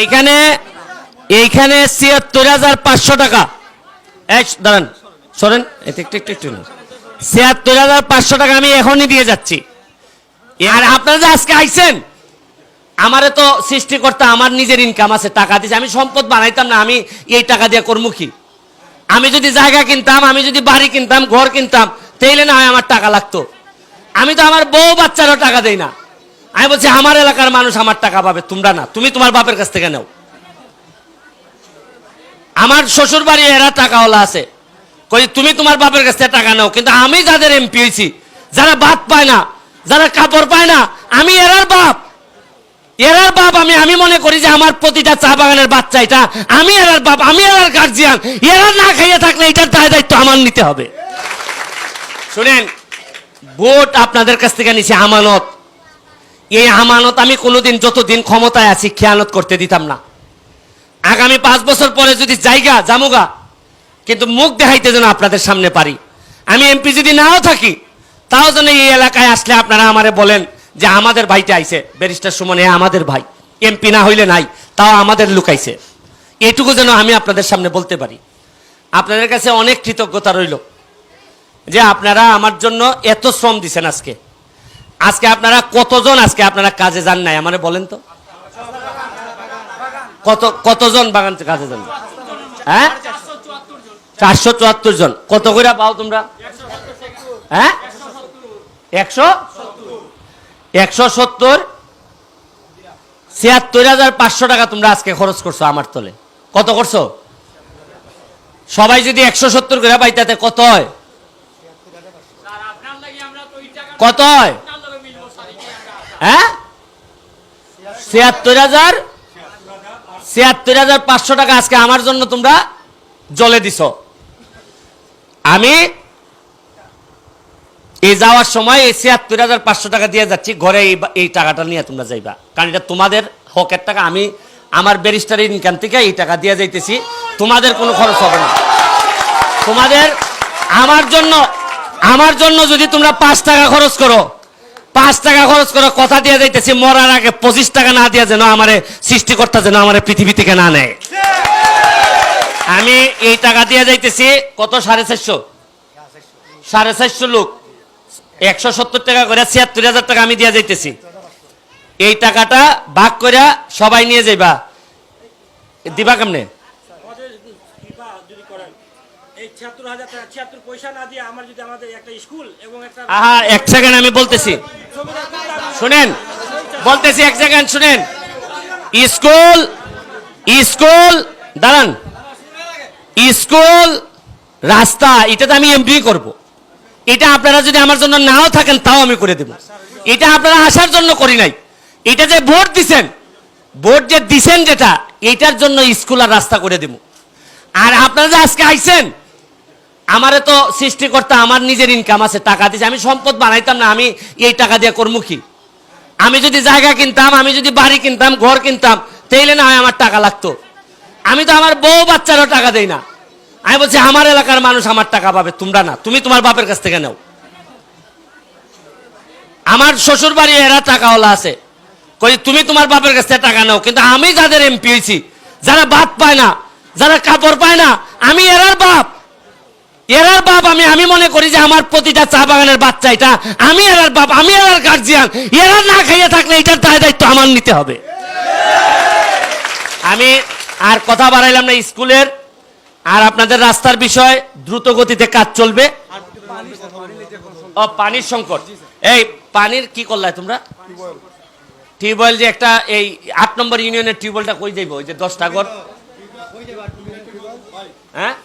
এইখানে এইখানে ৭৬,৫০০ টাকা। দাঁড়ান, সরেন, একটু ৭৬,৫০০ টাকা আমি এখনই দিয়ে যাচ্ছি। আর আপনারা যে আজকে আইছেন, আমারে তো সৃষ্টিকর্তা আমার নিজের ইনকাম আছে, টাকা দিয়েছে, আমি সম্পদ বানাইতাম না, আমি এই টাকা দিয়ে করবো কি? আমি যদি জায়গা কিনতাম, আমি যদি বাড়ি কিনতাম, ঘর কিনতাম, তাইলে না হয় আমার টাকা লাগতো। আমি তো আমার বউ বাচ্চারও টাকা দেই না। আমি বলছি আমার এলাকার মানুষ আমার টাকা পাবে, তোমরা না, তুমি তোমার বাপের কাছ থেকে নাও। আমার শ্বশুর বাড়ি এরা টাকাওয়ালা আছে, কই তুমি তোমার বাপের কাছ থেকে টাকা নাও, কিন্তু আমি যাদের এমপি হয়েছি, যারা ভাত পায় না, যারা কাপড় পায় না, আমি এরার বাপ। আমি মনে করি যে আমার প্রতিটা চা বাগানের বাচ্চা এটা, আমি এরার বাপ, আমি এরার গার্জিয়ান। এরা না খাইয়ে থাকলে এটার দায়িত্ব আমার নিতে হবে। শুনেন, ভোট আপনাদের কাছ থেকে নিছি আমানত। এই আমানত আমি কোনোদিন, যতদিন ক্ষমতায় আছি, খেয়ানত করতে দিতাম না। আগামী 5 বছর পরে যদি জায়গা জামুগা, কিন্তু মুখ দেখাইতে যেন আপনাদের সামনে পারি। আমি এমপি যদি নাও থাকি, তাও যেন এই এলাকায় আসলে আপনারা আমারে বলেন যে আমাদের ভাইটা আইছে, ব্যারিস্টার সুমন আমাদের ভাই, এমপি না হইলে নাই, তাও আমাদের লুকাইছে। এটুকু যেন আমি আপনাদের সামনে বলতে পারি। আপনাদের কাছে অনেক কৃতজ্ঞতা রইল যে আপনারা আমার জন্য এত শ্রম দিচ্ছেন। আজকে আপনারা কতজন আপনারা কাজে যান নাই আমারে বলেন তো? কতজন বাগান কাজে যান? হ্যাঁ, 474 জন। কত করে পাও তোমরা? হ্যাঁ, 170। ৭৬,৫০০ টাকা তোমরা আজকে খরচ করছো আমার তলে। কত করছো? সবাই যদি 170 করে পাই, তাতে কত হয়? কত হয়? হ্যাঁ, ৭৬,৫০০ টাকা আজকে আমার জন্য তোমরা জলে দিছ। আমি এই যাওয়ার সময় এই ৭৬,৫০০ টাকা দিয়ে যাচ্ছি, ঘরে এই টাকাটা নিয়ে তোমরা যাইবা, কারণ এটা তোমাদের হকের টাকা। আমি আমার ব্যারিস্টার ইনকাম থেকে এই টাকা দিয়ে যাইতেছি, তোমাদের কোনো খরচ হবে না। তোমাদের আমার জন্য যদি তোমরা 5 টাকা খরচ করো, 5 টাকা খরচ করো, কথা দিয়ে যাইতেছি, মরার আগে 25 টাকা না দিয়ে যেন আমারে সৃষ্টিকর্তা যেন আমারে পৃথিবী থেকে না নেয়। আমি এই টাকা দিয়ে যাইতেছি। কত? 450 লোক, 170 টাকা করে ৭৬,০০০ টাকা আমি দিয়ে যাইতেছি। এই টাকাটা ভাগ করে সবাই নিয়ে যাইবা। দিবা কেমনে? এক সেকেন্ড আমি বলতেছি, শুনেন, বলতেছি, এক সেকেন্ড শুনেন। স্কুল দাঁড়ান, স্কুল, রাস্তা, এটা তো আমি এমপি করব। এটা আপনারা যদি আমার জন্য নাও থাকেন, তাও আমি করে দেব। এটা আপনারা আসার জন্য করি নাই। এটা যে ভোট দিছেন, যেটা এটার জন্য স্কুল আর রাস্তা করে দেব। আর আপনারা যে আজকে আইছেন, আমারে তো সৃষ্টিকর্তা আমার নিজের ইনকাম আছে, টাকা দিয়েছে, আমি সম্পদ বানাইতাম না, আমি এই টাকা দিয়ে করবো কি? আমি যদি জায়গা কিনতাম, আমি যদি বাড়ি কিনতাম, ঘর কিনতাম, তাইলে না হয় আমার টাকা লাগতো। আমি তো আমার বউ বাচ্চারও টাকা দেই না। আমি বলছি আমার এলাকার মানুষ আমার টাকা পাবে, তোমরা না, তুমি তোমার বাপের কাছ থেকে নাও। আমার শ্বশুর বাড়ি এরা টাকাওয়ালা আছে, কই তুমি তোমার বাপের কাছ থেকে টাকা নাও, কিন্তু আমি যাদের এমপি হয়েছি, যারা ভাত পায় না, যারা কাপড় পায় না, আমি এরার বাপ। আমি মনে করি যে আমার প্রতিটা চা বাগানের বাচ্চা এটা, আমি এরার বাপ, আমি এরার গার্জিয়ান। এরা না খাইয়ে থাকলে এটার দায়িত্ব আমার নিতে হবে। আমি আর কথা বাড়াইলাম না। স্কুলের আর আপনাদের রাস্তার বিষয় দ্রুত গতিতে কাজ চলবে। পানির সংকট, এই পানির কি করলাই তোমরা? টিউবওয়েল যে একটা, এই 8 নম্বর ইউনিয়নের টিউবওয়েলটা কই যাইব? ওই যে 10টা ঘর। হ্যাঁ,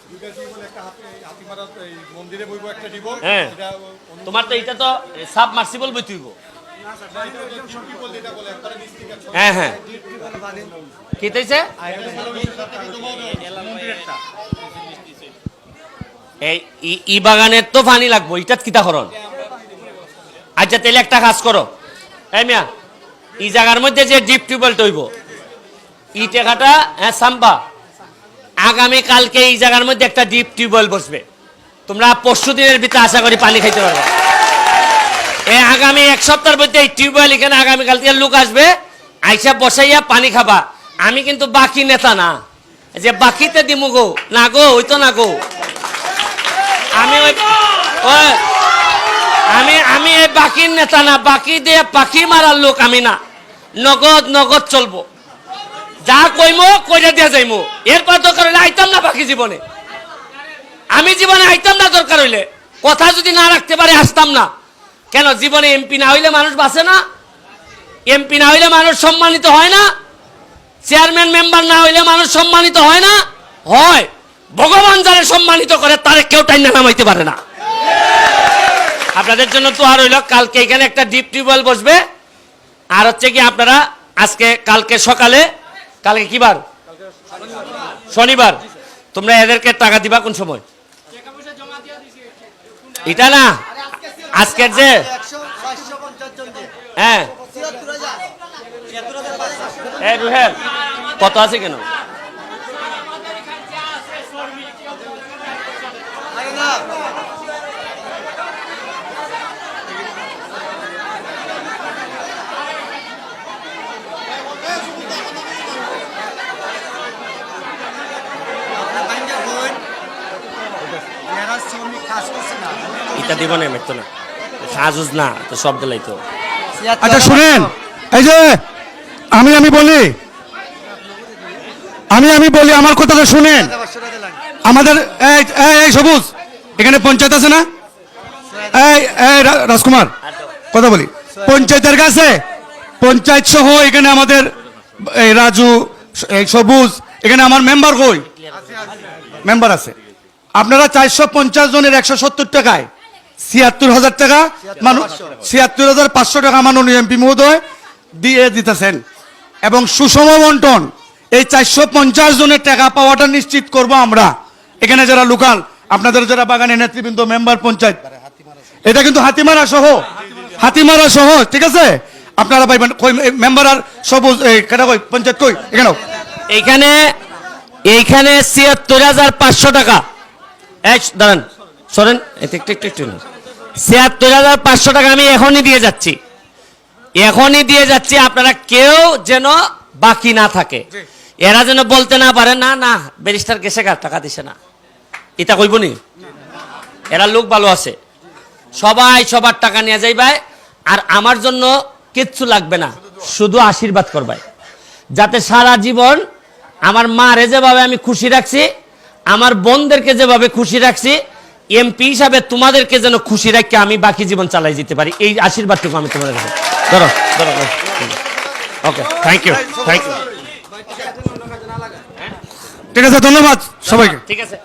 তোমার তো এটা তো সাবমার্সিবল বইতুইব। হ্যাঁ হ্যাঁ, কি হইছে? এই বাগানের তো পানি লাগবো, এটা কিতা করন? আচ্ছা, তাহলে একটা কাজ করো, এই মিয়া, এই জায়গার মধ্যে যে ডিপ টিউবওয়েল তৈব, ই টাকাটা, হ্যাঁ সাম্বা, আগামী কালকে এই জায়গার মধ্যে একটা ডিপ টিউবওয়েল বসবে। তোমরা 25 দিনের ভিতরে আশা করি পানি খাইতে পারবে। এই আগামী 1 সপ্তাহের মধ্যে এই টিউবওয়েল এখানে আগামীকাল থেকে লোক আসবে, আইসা বসাইয়া পানি খাবা। আমি কিন্তু বাকি নেতা না যে বাকিতে দিমু গো, না গো, ওই তো না গো। আমি আমি এই বাকির নেতা না, বাকি দিয়ে পাখি মারার লোক আমি না। নগদ নগদ চলবো, যা কইমো কইরা দিয়া যাইমো। এরপর দরকার হইলে আইতাম না বাকি জীবনে, আমি জীবনে আইতাম না। দরকার হইলে কথা যদি না রাখতে পারে আসতাম না। কেন জীবনে এমপি না হইলে মানুষ বাঁচে না? এমপি না হইলে মানুষ সম্মানিত হয় না? চেয়ারম্যান মেম্বার না হইলে মানুষ সম্মানিত হয় না? হয়। ভগবান যারা সম্মানিত করে তারে কেউ টাইনা নামাইতে পারে না। আপনাদের জন্য তো আর হইল, কালকে এখানে একটা ডিপ টিউবওয়েল বসবে। আর হচ্ছে কি আপনারা আজকে কালকে সকালে, কালকে কি বার? শনিবার। তোমরা এদেরকে টাকা দিবা কোন সময়? এটা না, আজকের যে হ্যাঁ রুহেল কত আছে কেন? এটা দিব না, মেতো না, সাজুজ না তো সব দিলাই তো। আচ্ছা শুনেন, এই যে আমি বলি আমার কথাটা শুনেন। আমাদের এই সবুজ এখানে পঞ্চায়েত আছে না? এই রাজকুমার কথা বলি, পঞ্চায়েতের কাছে পঞ্চায়েত সহ এখানে আমাদের এই রাজু, এই সবুজ, এখানে আমার মেম্বার কই? মেম্বার আছে। আপনারা 450 জনের 170 টাকায় 76,000 টাকা, 76,500 টাকা মাননীয় এমপি মহোদয় দিয়ে দিতেছেন। এবং সুষম বন্টন, এই 450 জনের টাকা পাওয়াটা নিশ্চিত করব আমরা। এখানে যারা লোকাল, আপনাদের যারা বাগানের নেতৃবৃন্দ, মেম্বার, পঞ্চায়েত, এটা কিন্তু হাতিমারা সহ, ঠিক আছে? আপনারা পাইবেন। কই মেম্বার আর সবুজ কেটা কই পঞ্চায়েত কই? এইখানে 76,500 টাকা। দাঁড়ান, সরেন, 76,500 টাকা আমি এখনই দিয়ে যাচ্ছি। আপনারা কেউ যেন বাকি না থাকে, এরা যেন বলতে না পারে না না ব্যারিস্টার গেছে টাকা দিছে না, এটা কইব নি? এরা লোক ভালো আছে, সবাই সবার টাকা নিয়ে যাইবাই। আর আমার জন্য কিচ্ছু লাগবে না, শুধু আশীর্বাদ করবাই, যাতে সারা জীবন আমার মারে যেভাবে আমি খুশি রাখছি, আমার বোনদেরকে যেভাবে খুশি রাখছি, এমপি হিসাবে তোমাদেরকে যেন খুশি রাখি আমি বাকি জীবন চালাই যেতে পারি। এই আশীর্বাদটুকু আমি তোমাদের কাছে। ধরো ওকে, থ্যাংক ইউ। ঠিক আছে, ধন্যবাদ সবাইকে। ঠিক আছে।